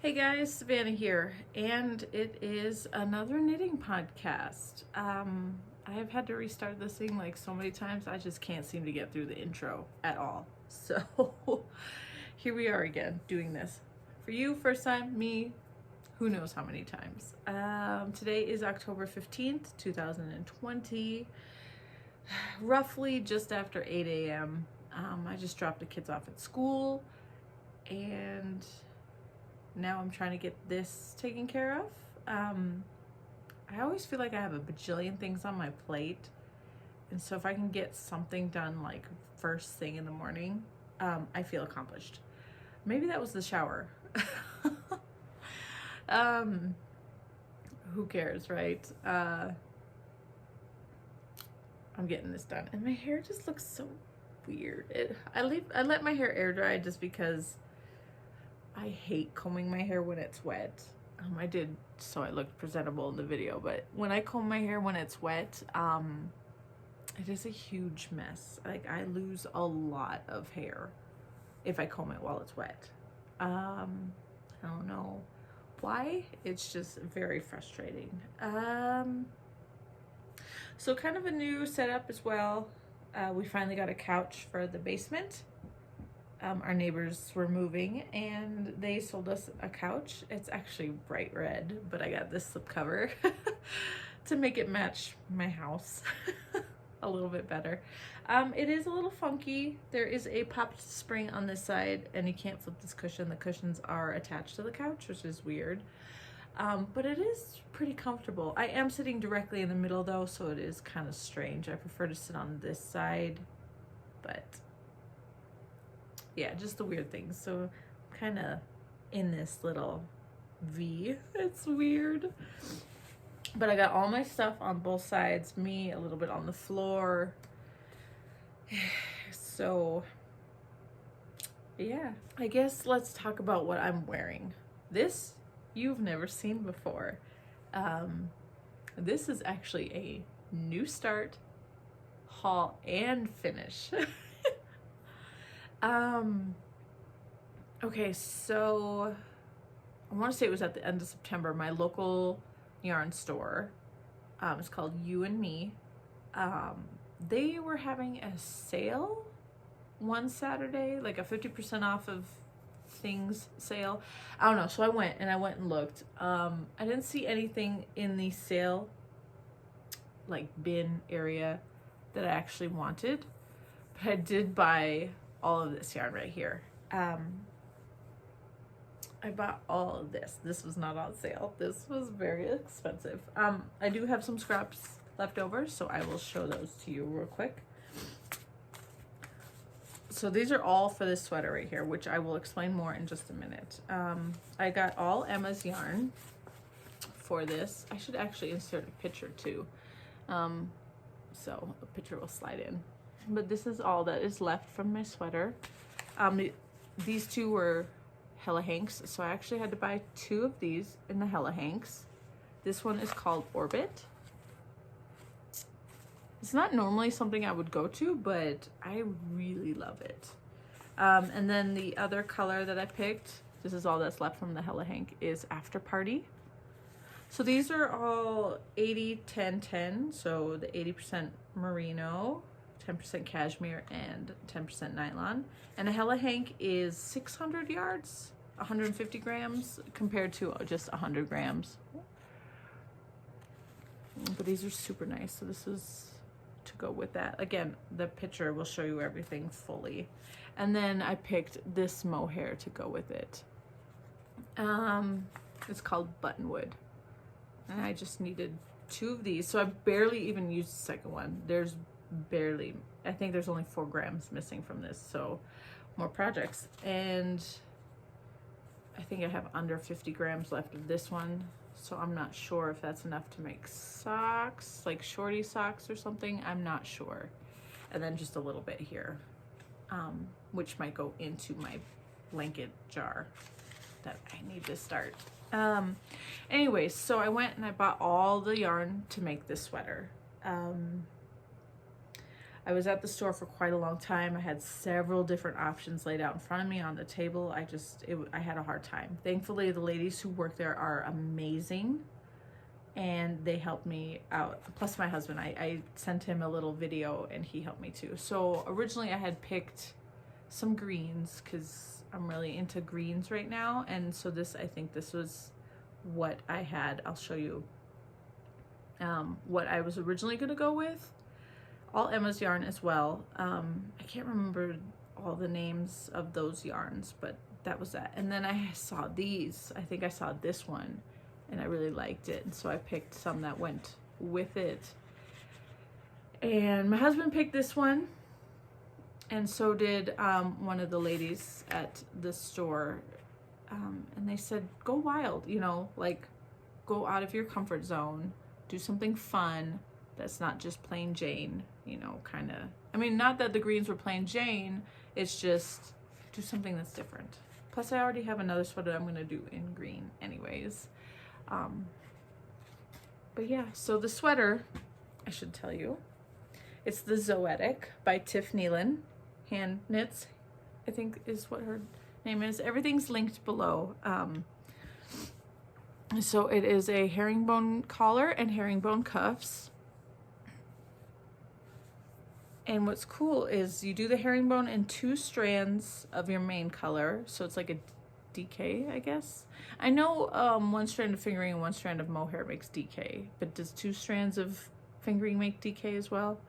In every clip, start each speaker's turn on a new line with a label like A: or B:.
A: Hey guys, Savannah here, and it is another knitting podcast. I have had to restart this thing like so many times, I just can't seem to get through the intro at all. So here we are again, doing this. For you, first time, me, who knows how many times. Today is October 15th, 2020, roughly just after 8 a.m. I just dropped the kids off at school, and now I'm trying to get this taken care of. I always feel like I have a bajillion things on my plate, and so if I can get something done like first thing in the morning, I feel accomplished. Maybe that was the shower. Who cares, right? I'm getting this done, and my hair just looks so weird. I let my hair air dry just because I hate combing my hair when it's wet. I did so I looked presentable in the video, but when I comb my hair when it's wet, it is a huge mess. Like, I lose a lot of hair if I comb it while it's wet. I don't know why. It's just very frustrating. So kind of a new setup as well. We finally got a couch for the basement. Our neighbors were moving and they sold us a couch. It's actually bright red, but I got this slipcover to make it match my house a little bit better. It is a little funky. There is a popped spring on this side, and you can't flip this cushion. The cushions are attached to the couch, which is weird. But it is pretty comfortable. I am sitting directly in the middle though, so it is kind of strange. I prefer to sit on this side, but yeah, just the weird things. So I'm kind of in this little V. It's weird. But I got all my stuff on both sides. Me a little bit on the floor. So yeah, I guess let's talk about what I'm wearing. This you've never seen before. This is actually a new start, haul, and finish. Okay, so I want to say it was at the end of September. My local yarn store, it's called You and Me. They were having a sale one Saturday, like a 50% off of things sale. I don't know, so I went and looked. I didn't see anything in the sale like bin area that I actually wanted, but I did buy all of this yarn right here. I bought all of this. This was not on sale. This was very expensive. I do have some scraps left over, so I will show those to you real quick. So these are all for this sweater right here, which I will explain more in just a minute. I got all Emma's yarn for this. I should actually insert a picture too, so a picture will slide in. But this is all that is left from my sweater. These two were Hella Hanks, so I actually had to buy two of these in the Hella Hanks. This one is called Orbit. It's not normally something I would go to, but I really love it. And then the other color that I picked, this is all that's left from the Hella Hank, is After Party. So these are all 80-10-10, so the 80% merino, 10% cashmere, and 10% nylon. And a Hella Hank is 600 yards, 150 grams, compared to just 100 grams. But these are super nice, so this is to go with that. Again, the picture will show you everything fully. And then I picked this mohair to go with it. It's called Buttonwood. And I just needed two of these, so I barely even used the second one. There's barely, I think there's only 4 grams missing from this, so more projects. And I think I have under 50 grams left of this one, so I'm not sure if that's enough to make socks, like shorty socks or something. I'm not sure. And then just a little bit here, which might go into my blanket jar that I need to start. Anyways, so I went and I bought all the yarn to make this sweater. I was at the store for quite a long time. I had several different options laid out in front of me on the table. I had a hard time. Thankfully, the ladies who work there are amazing, and they helped me out. Plus my husband, I sent him a little video and he helped me too. So originally I had picked some greens because I'm really into greens right now. And so I think this was what I had. I'll show you what I was originally gonna go with. All Emma's yarn as well. I can't remember all the names of those yarns, but that was that. And then I saw these. I think I saw this one and I really liked it. And so I picked some that went with it. And my husband picked this one. And so did one of the ladies at the store. And they said, go wild, you know, like go out of your comfort zone, do something fun that's not just plain Jane, you know, kind of. I mean, not that the greens were plain Jane, it's just do something that's different. Plus I already have another sweater I'm going to do in green anyways. But yeah, so the sweater, I should tell you, it's the Zoetic by Tiff Nealon. Hand knits, I think is what her name is. Everything's linked below. So it is a herringbone collar and herringbone cuffs. And what's cool is you do the herringbone in 2 strands of your main color. So it's like a DK, I guess. I know 1 strand of fingering and 1 strand of mohair makes DK, but does 2 strands of fingering make DK as well?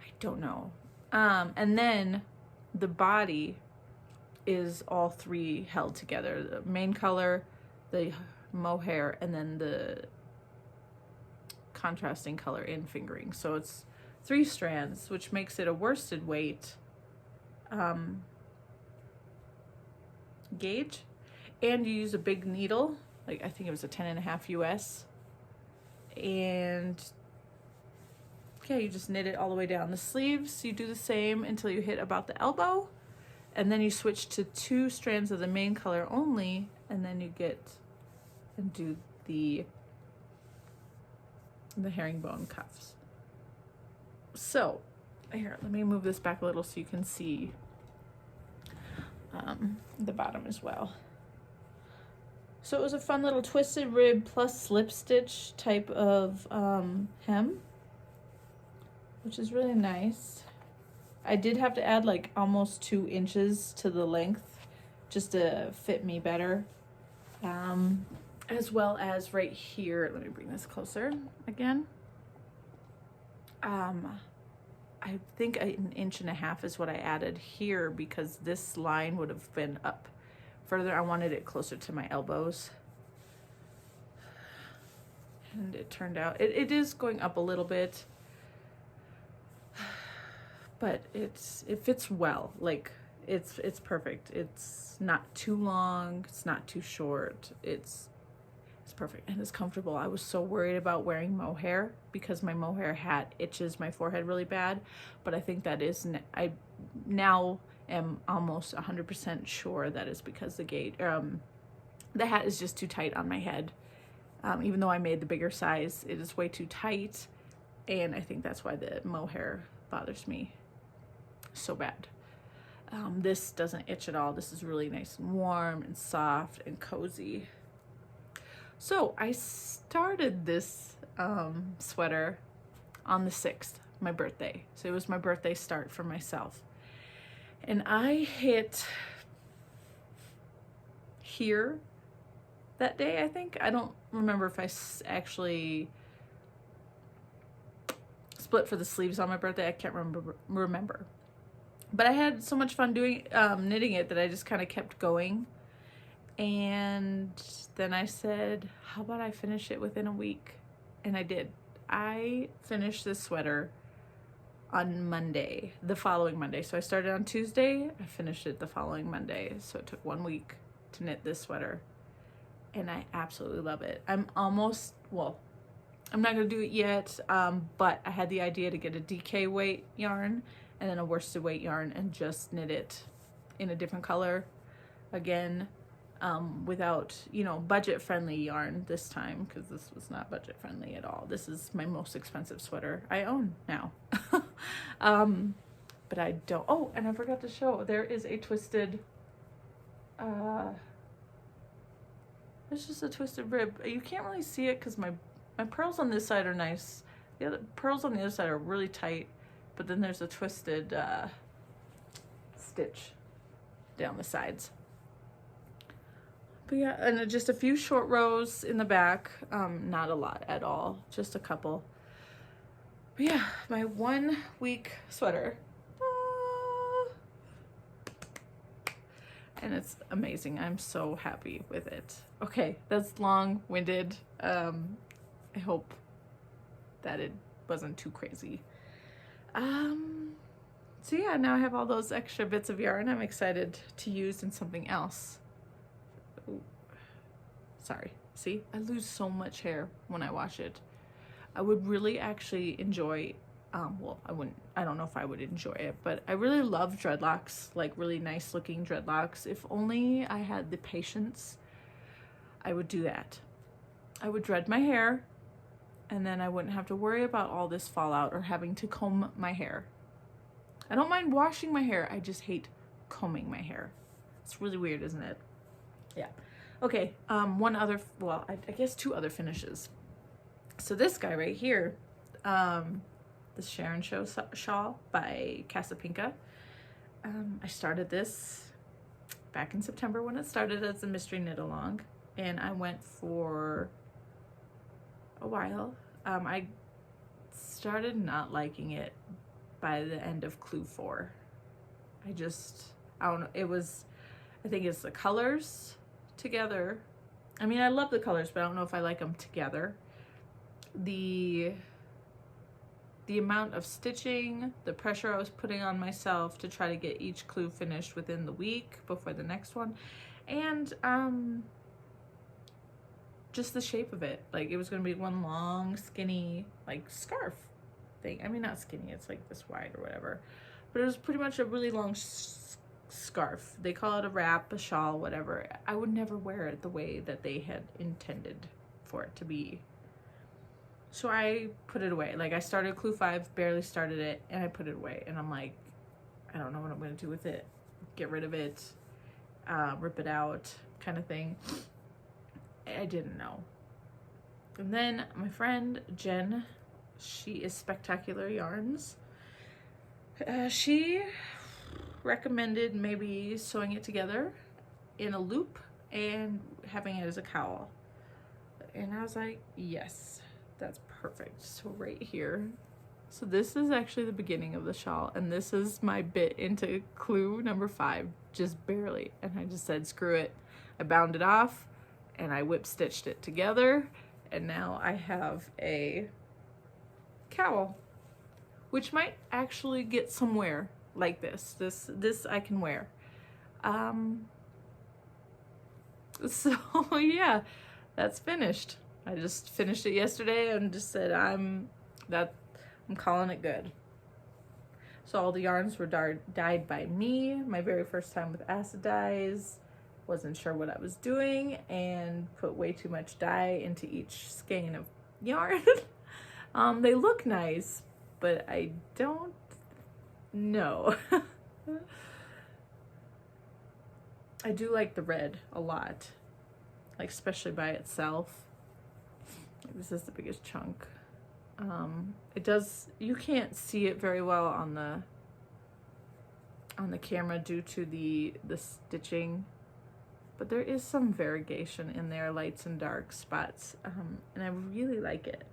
A: I don't know. And then the body is all 3 held together. The main color, the mohair, and then the contrasting color in fingering. So it's 3 strands, which makes it a worsted weight gauge. And you use a big needle, like I think it was a 10.5 US. And yeah, you just knit it all the way down. The sleeves, you do the same until you hit about the elbow. And then you switch to 2 strands of the main color only. And then you get and do the herringbone cuffs. So here, let me move this back a little so you can see the bottom as well. So it was a fun little twisted rib plus slip stitch type of hem, which is really nice. I did have to add like almost 2 inches to the length just to fit me better. As well as right here, let me bring this closer again. I think 1.5 inches is what I added here because this line would have been up further. I wanted it closer to my elbows. And it turned out, it is going up a little bit, but it fits well. Like it's perfect. It's not too long, it's not too short. It's perfect and it's comfortable. I was so worried about wearing mohair because my mohair hat itches my forehead really bad, but I think that is, I now am almost 100% sure that is because the hat is just too tight on my head. Even though I made the bigger size, it is way too tight, and I think that's why the mohair bothers me so bad. This doesn't itch at all. This is really nice and warm and soft and cozy. So I started this sweater on the 6th, my birthday. So it was my birthday start for myself. And I hit here that day, I think. I don't remember if I actually split for the sleeves on my birthday. I can't remember. But I had so much fun doing knitting it that I just kind of kept going. And then I said, how about I finish it within a week? And I did. I finished this sweater on Monday, the following Monday. So I started on Tuesday, I finished it the following Monday. So it took 1 week to knit this sweater. And I absolutely love it. I'm almost, well, I'm not gonna do it yet, but I had the idea to get a DK weight yarn and then a worsted weight yarn and just knit it in a different color again. Without, you know, budget friendly yarn this time, because this was not budget friendly at all. This is my most expensive sweater I own now. But I don't. Oh, and I forgot to show. There is a twisted. It's just a twisted rib. You can't really see it because my pearls on this side are nice. The other pearls on the other side are really tight, but then there's a twisted stitch down the sides. But yeah, and just a few short rows in the back. Not a lot at all, just a couple. But yeah, my 1 week sweater. And it's amazing. I'm so happy with it. Okay, that's long-winded. I hope that it wasn't too crazy. So yeah, now I have all those extra bits of yarn I'm excited to use in something else. Ooh. Sorry. See, I lose so much hair when I wash it. I would really actually enjoy, well, I don't know if I would enjoy it, but I really love dreadlocks, like really nice looking dreadlocks. If only I had the patience, I would do that. I would dread my hair, and then I wouldn't have to worry about all this fallout or having to comb my hair. I don't mind washing my hair, I just hate combing my hair. It's really weird, isn't it? Yeah. Okay, one other, well, I guess 2 other finishes. So this guy right here, the Sharon Show shawl by Casapinka. I started this back in September when it started as a mystery knit along, and I went for a while. I started not liking it by the end of Clue 4. I don't know, I think it's the colors together. I mean, I love the colors, but I don't know if I like them together. The amount of stitching, the pressure I was putting on myself to try to get each clue finished within the week before the next one, and just the shape of it. Like, it was going to be one long, skinny, like, scarf thing. I mean, not skinny, it's like this wide or whatever, but it was pretty much a really long scarf. They call it a wrap, a shawl, whatever. I would never wear it the way that they had intended for it to be. So I put it away. Like, I started Clue 5, barely started it, and I put it away. And I'm like, I don't know what I'm going to do with it. Get rid of it, rip it out, kind of thing. I didn't know. And then my friend Jen, she is Spectacular Yarns. She recommended maybe sewing it together in a loop and having it as a cowl. And I was like, yes, that's perfect. So right here, so this is actually the beginning of the shawl, and this is my bit into clue number 5, just barely. And I just said, screw it. I bound it off and I whip stitched it together, and now I have a cowl, which might actually get somewhere like this. This I can wear. So yeah, that's finished. I just finished it yesterday and just said I'm calling it good. So all the yarns were dyed by me. My very first time with acid dyes. Wasn't sure what I was doing and put way too much dye into each skein of yarn. They look nice, but I don't know. I do like the red a lot, like especially by itself. This is the biggest chunk. It does, you can't see it very well on the camera due to the stitching, but there is some variegation in there, lights and dark spots, and I really like it.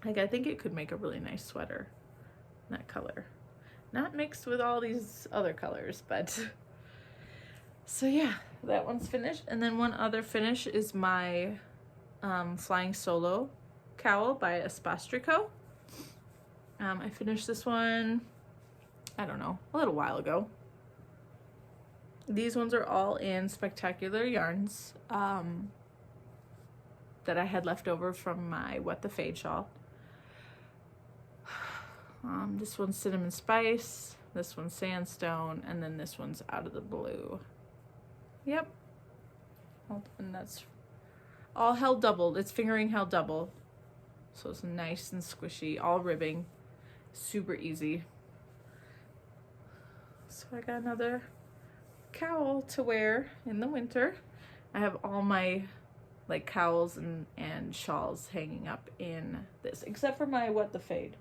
A: Like, I think it could make a really nice sweater, that color. Not mixed with all these other colors, but so yeah, that one's finished. And then one other finish is my Flying Solo cowl by Espastrico. I finished this one, I don't know, a little while ago. These ones are all in Spectacular Yarns that I had left over from my What the Fade shawl. This one's Cinnamon Spice, this one's Sandstone, and then this one's Out of the Blue. Yep. And that's all held double. It's fingering held double. So it's nice and squishy, all ribbing. super easy. So I got another cowl to wear in the winter. I have all my like cowls and shawls hanging up in this, except for my What the Fade,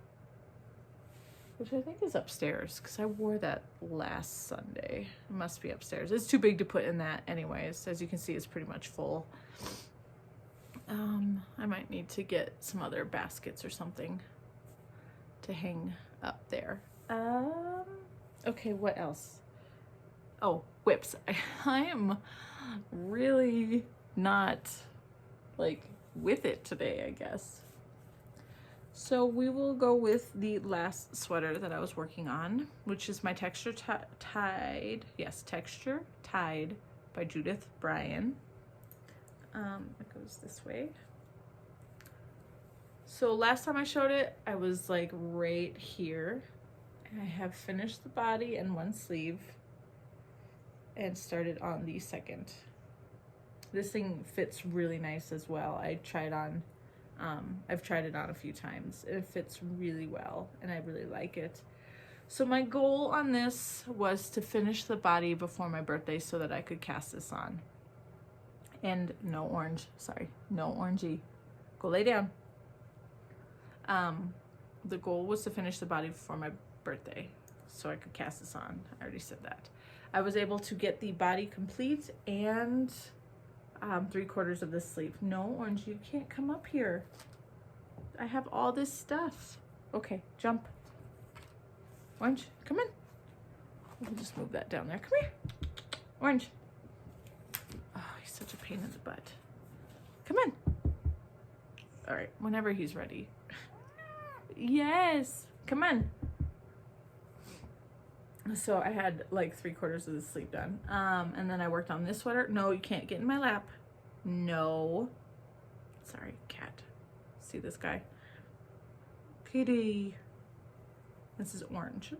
A: which I think is upstairs because I wore that last Sunday. It must be upstairs. It's too big to put in that anyways. As you can see, it's pretty much full. I might need to get some other baskets or something to hang up there. Okay, what else? Oh, whips. I am really not like with it today, I guess. So we will go with the last sweater that I was working on, which is my Texture Tide. Yes, Texture Tide by Judith Bryan. It goes this way. So last time I showed it, I was like right here. And I have finished the body and one sleeve and started on the second. This thing fits really nice as well. I've tried it on a few times. It fits really well and I really like it. So my goal on this was to finish the body before my birthday so that I could cast this on. And no orange, sorry, no orangey. Go lay down. The goal was to finish the body before my birthday so I could cast this on. I already said that. I was able to get the body complete and 3/4 of the sleeve. No, orange, you can't come up here. I have all this stuff. Okay, jump. Orange, come in. We'll just move that down there. Come here. Orange. Oh, he's such a pain in the butt. Come in. All right, whenever he's ready. Yes, come on. So I had like 3/4 of the sleeve done. And then I worked on this sweater. No, you can't get in my lap. No. Sorry, cat. See this guy? Kitty. This is Orange.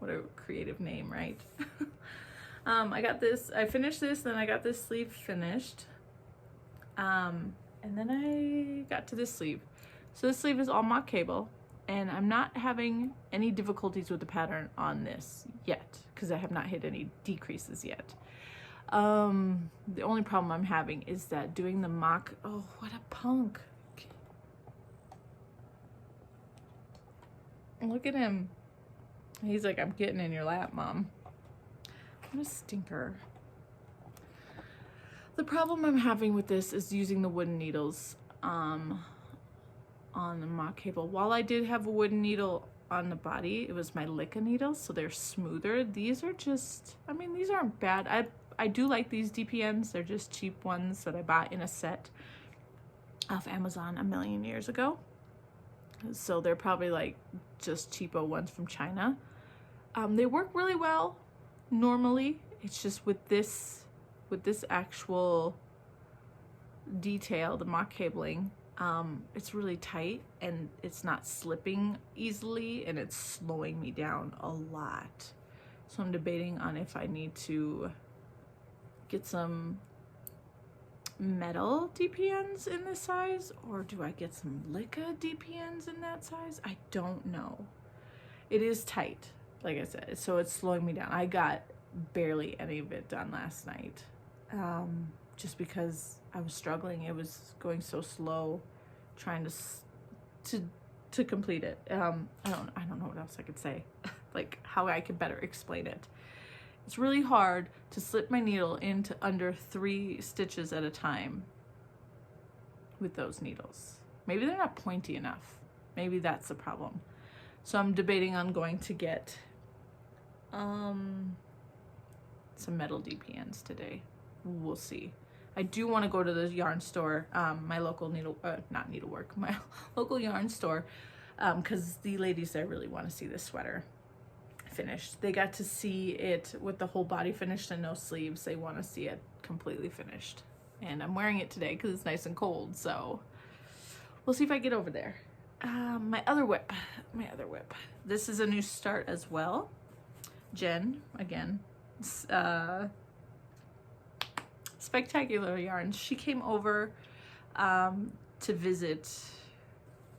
A: What a creative name, right? I got this, I finished this, then I got this sleeve finished. And then I got to this sleeve. So this sleeve is all mock cable. And I'm not having any difficulties with the pattern on this yet, because I have not hit any decreases yet. The only problem I'm having is that doing the mock, oh, what a punk. Look at him. He's like, I'm getting in your lap, Mom. What a stinker. The problem I'm having with this is using the wooden needles, on the mock cable. While I did have a wooden needle on the body, it was my Licca needles, so they're smoother. These are just, I mean, these aren't bad. I do like these DPNs. They're just cheap ones that I bought in a set off Amazon a million years ago. So they're probably like just cheapo ones from China. They work really well normally. It's just with this actual detail, the mock cabling, it's really tight and it's not slipping easily and it's slowing me down a lot. So I'm debating on if I need to get some metal DPNs in this size or do I get some Licca DPNs in that size? I don't know. It is tight, like I said, so it's slowing me down. I got barely any of it done last night. Just because I was struggling. It was going so slow trying to complete it. I don't know what else I could say. Like how I could better explain it. It's really hard to slip my needle into under 3 stitches at a time with those needles. Maybe they're not pointy enough. Maybe that's the problem. So I'm debating on going to get some metal DPNs today. We'll see. I do want to go to the yarn store, my local my local yarn store, because the ladies there really want to see this sweater finished. They got to see it with the whole body finished and no sleeves. They want to see it completely finished. And I'm wearing it today because it's nice and cold, so we'll see if I get over there. My other whip. This is a new start as well. Jen, again, Spectacular Yarns. She came over to visit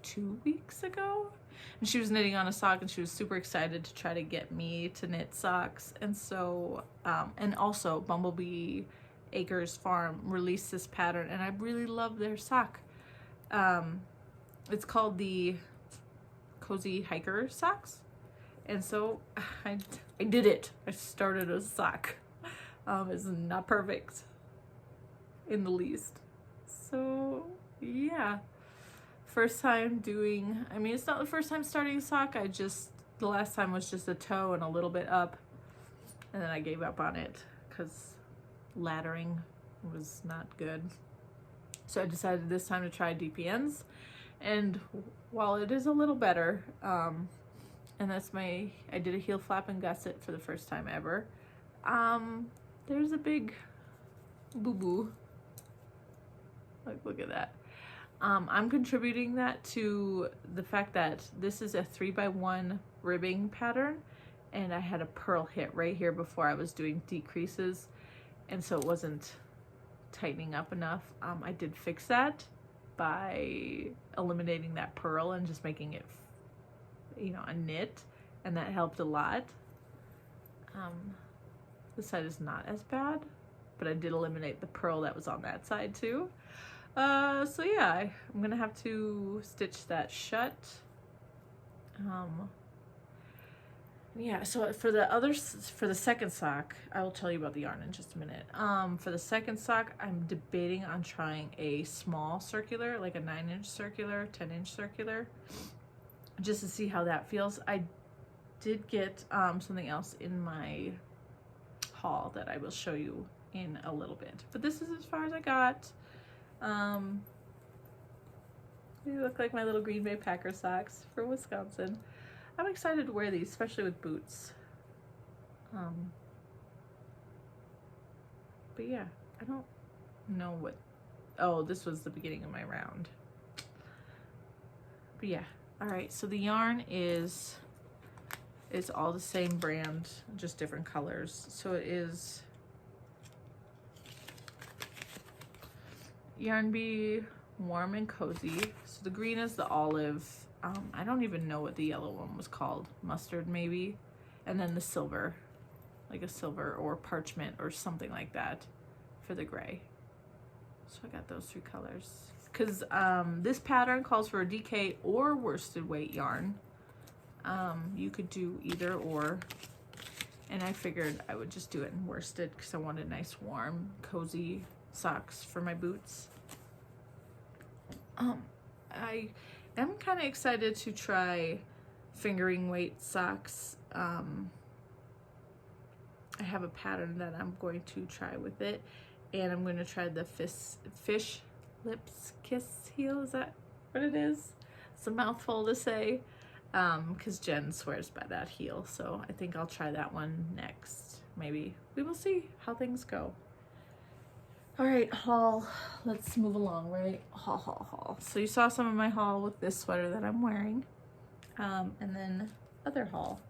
A: 2 weeks ago. and she was knitting on a sock, and she was super excited to try to get me to knit socks. And so and also Bumblebee Acres Farm released this pattern, and I really love their sock. It's called the Cozy Hiker socks, and so I did it. I started a sock. It's not perfect in the least. So yeah, first time doing, I mean, it's not the first time starting a sock. The last time was just a toe and a little bit up, and then I gave up on it because laddering was not good. So I decided this time to try DPNs, and while it is a little better, and I did a heel flap and gusset for the first time ever, there's a big boo-boo. Like, look at that. I'm contributing that to the fact that this is a 3x1 ribbing pattern, and I had a purl hit right here before I was doing decreases, and so it wasn't tightening up enough. I did fix that by eliminating that purl and just making it, you know, a knit, and that helped a lot. This side is not as bad, but I did eliminate the purl that was on that side too. So yeah, I'm gonna have to stitch that shut. Yeah, so for the second sock, I will tell you about the yarn in just a minute. For the second sock, I'm debating on trying a small circular, like a 9-inch circular, 10-inch circular, just to see how that feels. I did get something else in my haul that I will show you in a little bit, but this is as far as I got. They look like my little Green Bay Packer socks for Wisconsin. I'm excited to wear these, especially with boots. But yeah, I don't know what, oh, this was the beginning of my round. But yeah, all right, so the yarn is, it's all the same brand, just different colors. So it is Yarn Bee Warm and Cozy. So the green is the olive. I don't even know what the yellow one was called. Mustard maybe. And then the silver, like a silver or parchment or something like that for the gray. So I got those 3 colors. Because this pattern calls for a DK or worsted weight yarn. You could do either or. And I figured I would just do it in worsted because I wanted nice, warm, cozy socks for my boots. I am kind of excited to try fingering weight socks. I have a pattern that I'm going to try with it, and I'm going to try the fish lips kiss heel. Is that what it is? It's a mouthful to say, because Jen swears by that heel, so I think I'll try that one next. Maybe. We will see how things go. All right, haul. Let's move along, right? Haul. So you saw some of my haul with this sweater that I'm wearing, and then other haul.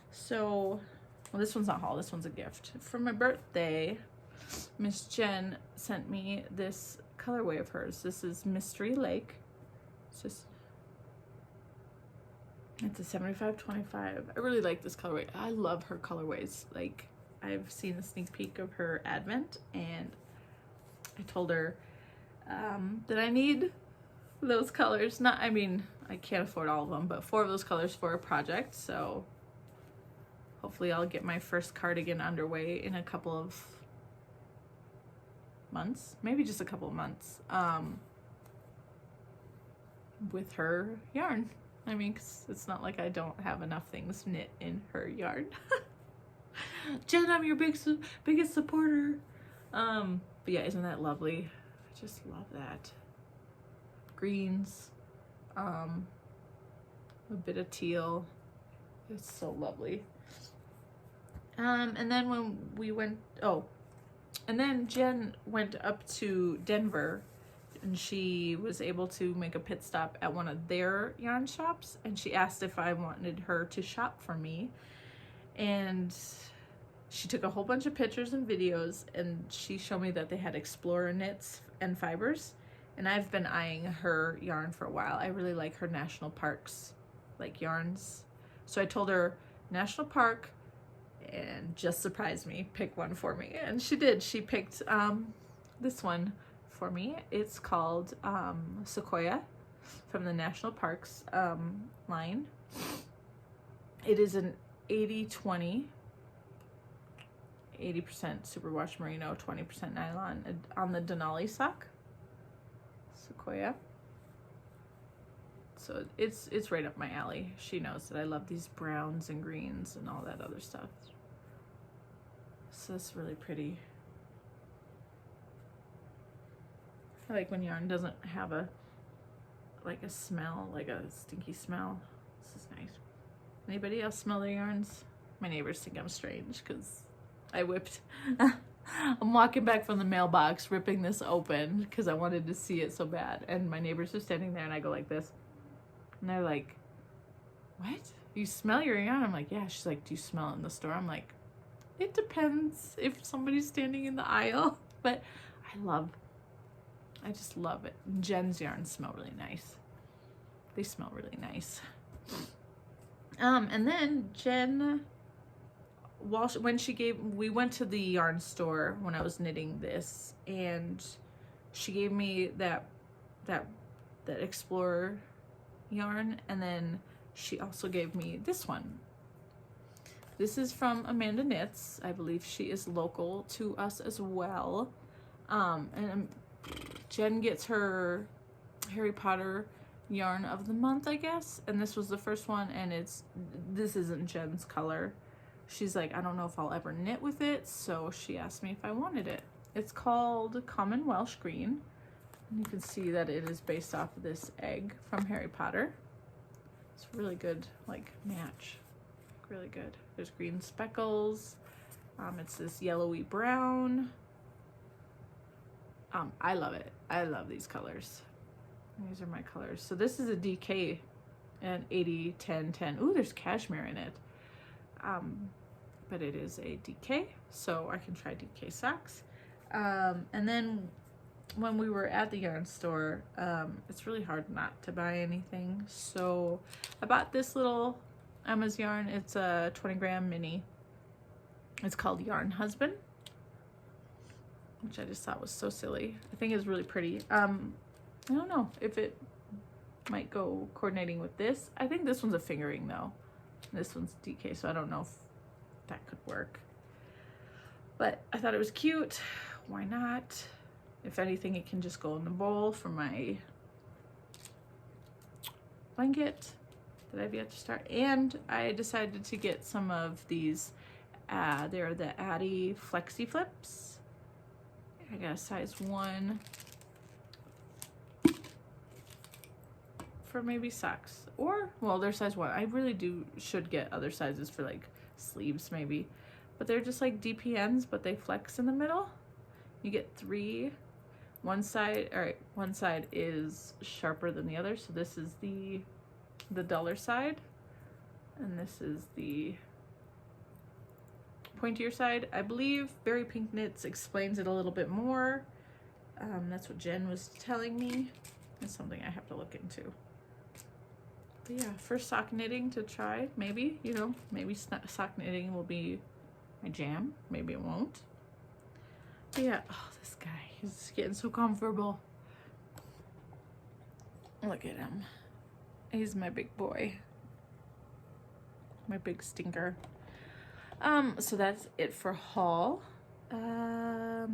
A: So, well, this one's not haul. This one's a gift. For my birthday, Miss Jen sent me this colorway of hers. This is Mystery Lake. It's a 75-25. I really like this colorway. I love her colorways. Like, I've seen a sneak peek of her Advent, and I told her that I need those colors. I mean, I can't afford all of them, but 4 of those colors for a project. So hopefully I'll get my first cardigan underway in a couple of months, maybe just a couple of months, with her yarn. I mean, 'cause it's not like I don't have enough things knit in her yarn. Jen, I'm your biggest supporter. But yeah, isn't that lovely? I just love that. Greens, a bit of teal. It's so lovely. And then when we went, and then Jen went up to Denver, and she was able to make a pit stop at one of their yarn shops, and she asked if I wanted her to shop for me. And she took a whole bunch of pictures and videos, and she showed me that they had Explorer knits and fibers, And I've been eyeing her yarn for a while. I really like her national parks, like yarns. So I told her national park and just surprise me, pick one for me. And she did. She picked this one for me. It's called Sequoia from the National Parks line. It is an 80-20, 80% superwash merino, 20% nylon on the Denali sock. Sequoia. So it's right up my alley. She knows that I love these browns and greens and all that other stuff. So it's really pretty. I like when yarn doesn't have a smell, like a stinky smell. This is nice. Anybody else smell their yarns? My neighbors think I'm strange because I whipped. I'm walking back from the mailbox, ripping this open because I wanted to see it so bad. And my neighbors are standing there and I go like this. And they're like, what? You smell your yarn? I'm like, yeah. She's like, do you smell it in the store? I'm like, it depends if somebody's standing in the aisle. But I just love it. Jen's yarns smell really nice. They smell really nice. And then Jen, we went to the yarn store when I was knitting this, and she gave me that Explorer yarn, and then she also gave me this one. This is from Amanda Knits. I believe she is local to us as well. And Jen gets her Harry Potter yarn of the month, I guess, and this was the first one, and this isn't Jen's color. She's like, I don't know if I'll ever knit with it, so she asked me if I wanted it. It's called Common Welsh Green. And you can see that it is based off of this egg from Harry Potter. It's a really good, like, match. Really good. There's green speckles. It's this yellowy brown. I love it. I love these colors. These are my colors. So this is a DK and 80, 10, 10. Ooh, there's cashmere in it. But it is a DK, so I can try DK socks. And then when we were at the yarn store, it's really hard not to buy anything. So I bought this little Emma's yarn. It's a 20-gram mini. It's called Yarn Husband, which I just thought was so silly. I think it's really pretty. I don't know if it might go coordinating with this. I think this one's a fingering though. This one's DK, so I don't know if that could work. But I thought it was cute. Why not? If anything, it can just go in the bowl for my blanket that I've yet to start. And I decided to get some of these. They're the Addy Flexi Flips. I got a size 1 for maybe socks, or well, they're size 1. I really should get other sizes for like sleeves maybe, but they're just like DPNs, but they flex in the middle. You get 3. One side is sharper than the other, so this is the duller side, and this is the pointier side. I believe Berry Pink Knits explains it a little bit more. That's what Jen was telling me. It's something I have to look into. But yeah, first sock knitting to try. Maybe, you know, maybe sock knitting will be my jam. Maybe it won't. But yeah, oh, this guy, he's getting so comfortable. Look at him. He's my big boy. My big stinker. So that's it for haul. I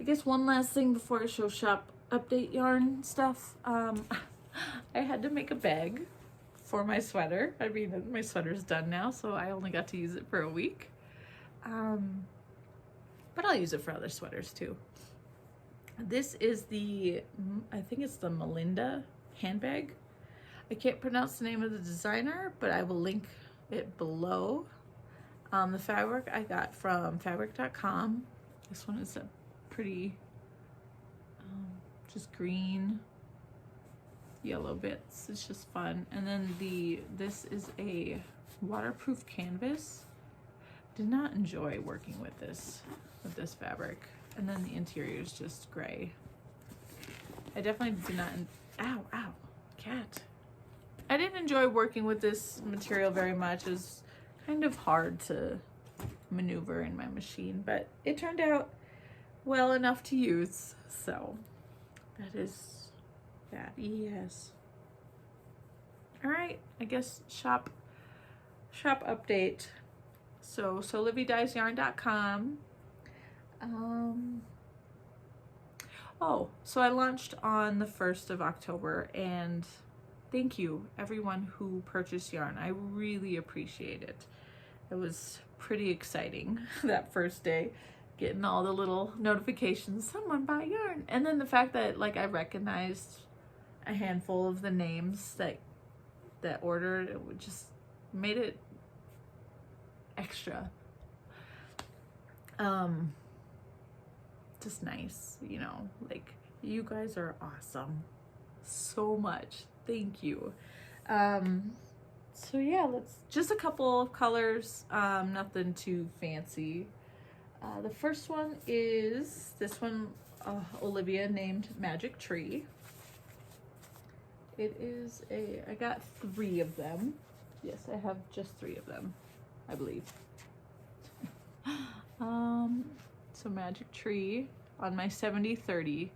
A: guess one last thing before I show shop update yarn stuff. I had to make a bag for my sweater. I mean, my sweater's done now, so I only got to use it for a week. But I'll use it for other sweaters too. This is I think it's the Melinda handbag. I can't pronounce the name of the designer, but I will link it below. The fabric I got from fabric.com. This one is a pretty just green, yellow bits. It's just fun. And then this is a waterproof canvas. Did not enjoy working with this fabric. And then the interior is just gray. I definitely did not, ow, ow, cat. I didn't enjoy working with this material very much. It was kind of hard to maneuver in my machine, but it turned out well enough to use. So that is that. Yes. All right, I guess shop update. So sewlividyesyarn.com. Oh, so I launched on the 1st of October, and thank you everyone who purchased yarn. I really appreciate it. It was pretty exciting that first day, getting all the little notifications, someone bought yarn. And then the fact that like I recognized a handful of the names that ordered, it would just made it extra just nice, you know, like you guys are awesome so much. Thank you. So yeah, let's just a couple of colors, nothing too fancy. The first one is this one, Olivia named Magic Tree. It is I got 3 of them. Yes, I have just 3 of them, I believe. So Magic Tree on my 70/30.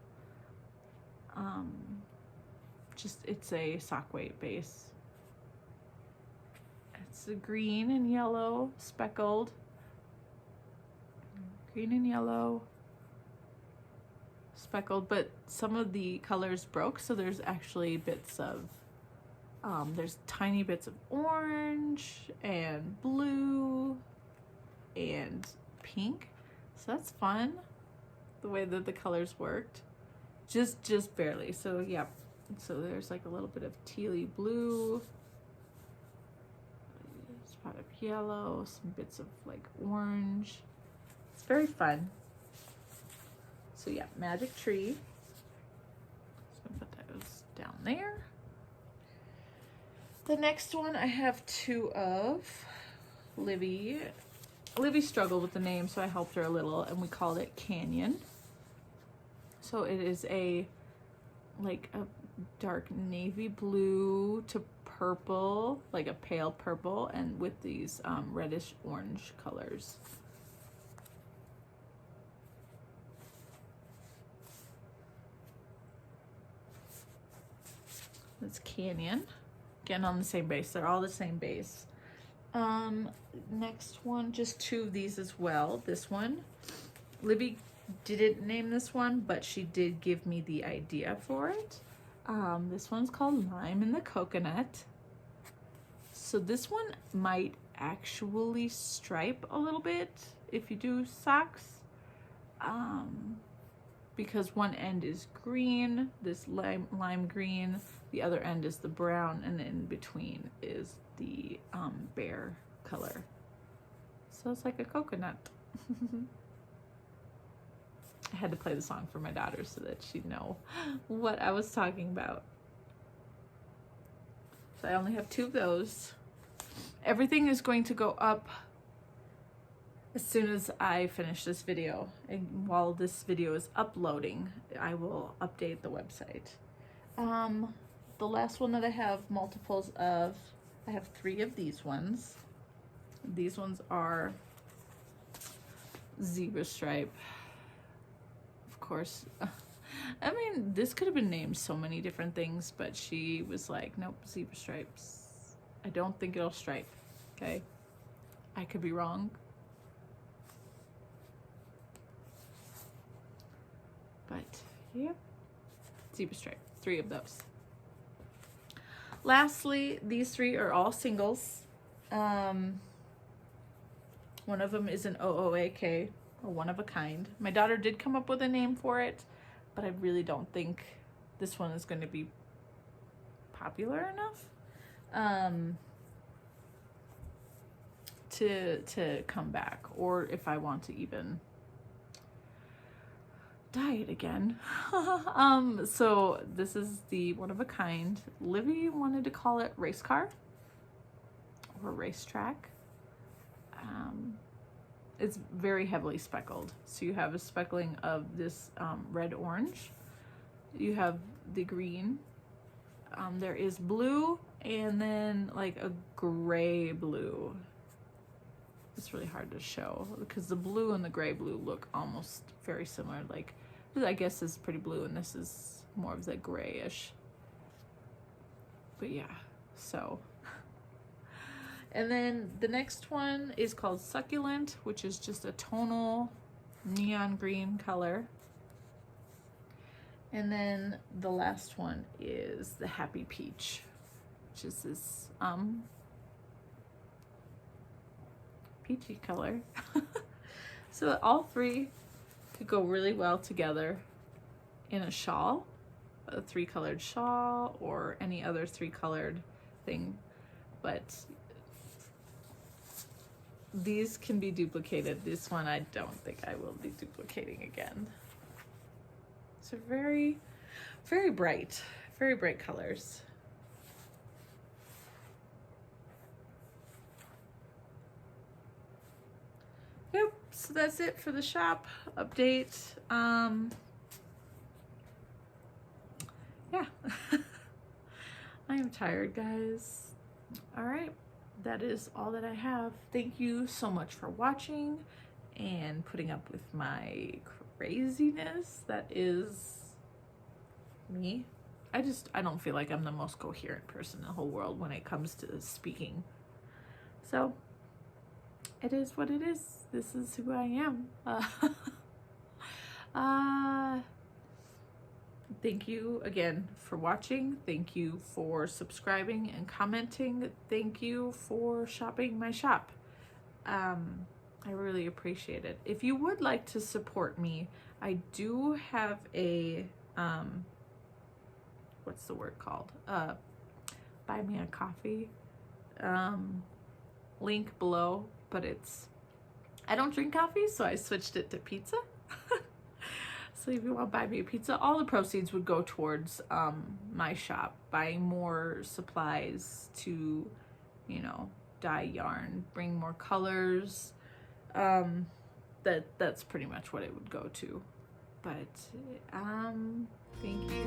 A: It's a sock weight base. It's a green and yellow speckled. Green and yellow speckled, but some of the colors broke, so there's actually bits of there's tiny bits of orange and blue and pink, so that's fun the way that the colors worked, just barely. So yeah, so there's like a little bit of tealy blue, a spot of yellow, some bits of like orange. It's very fun. So yeah, Magic Tree. Just gonna put those down there. The next one I have 2 of. Livy struggled with the name, so I helped her a little, and we called it Canyon. So it is like a dark navy blue to purple, like a pale purple, and with these reddish orange colors. It's Canyon. Again, on the same base. They're all the same base. Next one, just 2 of these as well. This one, Libby didn't name this one, but she did give me the idea for it. This one's called Lime in the Coconut. So this one might actually stripe a little bit if you do socks. Because one end is green, this lime green, the other end is the brown, and in between is the bear color. So it's like a coconut. I had to play the song for my daughter so that she'd know what I was talking about. So I only have 2 of those. Everything is going to go up as soon as I finish this video. And while this video is uploading, I will update the website. The last one that I have multiples of, I have 3 of these ones. These ones are zebra stripe. Of course, I mean, this could have been named so many different things, but she was like, nope, zebra stripes. I don't think it'll stripe, okay? I could be wrong. But, yep, zebra stripe, 3 of those. Lastly, these 3 are all singles. One of them is an OOAK, or one of a kind. My daughter did come up with a name for it, but I really don't think this one is going to be popular enough to come back, or if I want to even dye it again. So this is the one of a kind. Livy wanted to call it race car or racetrack. It's very heavily speckled. So you have a speckling of this red orange you have the green. There is blue and then like a gray blue. It's really hard to show because the blue and the gray blue look almost very similar. Like, I guess this is pretty blue and this is more of the grayish. But yeah, so. And then the next one is called Succulent, which is just a tonal neon green color. And then the last one is the Happy Peach, which is this peachy color. So all three could go really well together in a shawl, a 3-colored shawl, or any other 3-colored thing. But these can be duplicated. This one I don't think I will be duplicating again. So very, very bright colors. Yep, so that's it for the shop update. Yeah, I am tired, guys. All right, that is all that I have. Thank you so much for watching and putting up with my craziness that is me. I don't feel like I'm the most coherent person in the whole world when it comes to speaking. So it is what it is. This is who I am. Thank you again for watching. Thank you for subscribing and commenting. Thank you for shopping my shop. I really appreciate it. If you would like to support me, I do have a, what's the word called? Buy me a coffee link below, but I don't drink coffee, so I switched it to pizza. So if you want to buy me a pizza, all the proceeds would go towards my shop, buying more supplies to, dye yarn, bring more colors. That's pretty much what it would go to. But thank you.